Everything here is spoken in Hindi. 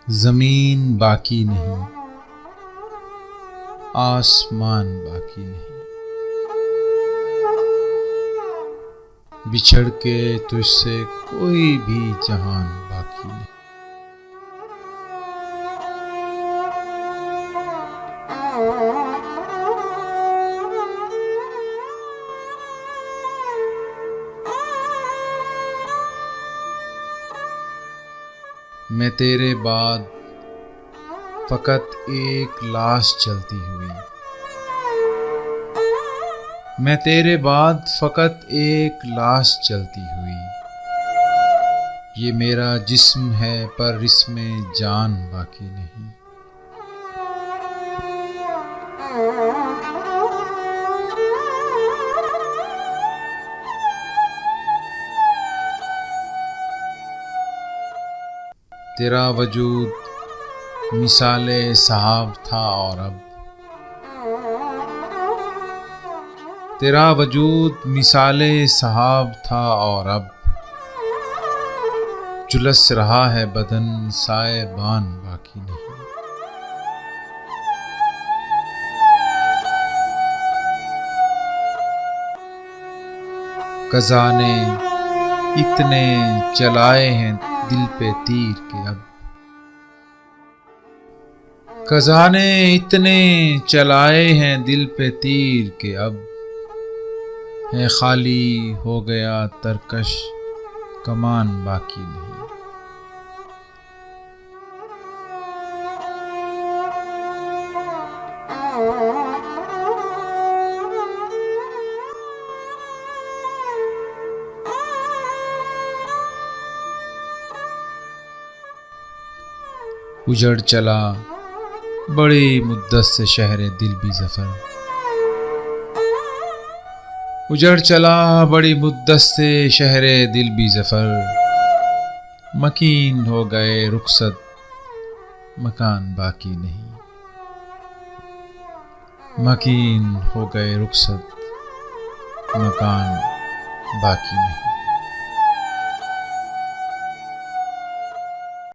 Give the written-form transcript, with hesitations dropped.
जमीन बाकी नहीं, आसमान बाकी नहीं, बिछड़ के तुझसे कोई भी जहान बाकी नहीं। मैं तेरे बाद फकत एक लाश चलती हुई, मैं तेरे बाद फकत एक लाश चलती हुई। ये मेरा जिस्म है पर इसमें जान बाकी नहीं। तेरा वजूद मिसाले सहाब था और अब, तेरा वजूद मिसाले सहाब था और अब जुलस रहा है बदन साएबान बाकी नहीं। क़ज़ा ने इतने चलाए हैं दिल पे तीर के अब, क़ज़ा ने इतने चलाए हैं दिल पे तीर के अब है खाली हो गया तरकश कमान बाकी नहीं। उजड़ चला बड़ी मुद्दत से शहरे दिल भी ज़फ़र, उजड़ चला बड़ी मुद्दत से शहरे दिल भी ज़फ़र। मकीन हो गए रुखसत मकान बाकी नहीं, मकीन हो गए रुखसत मकान बाकी नहीं।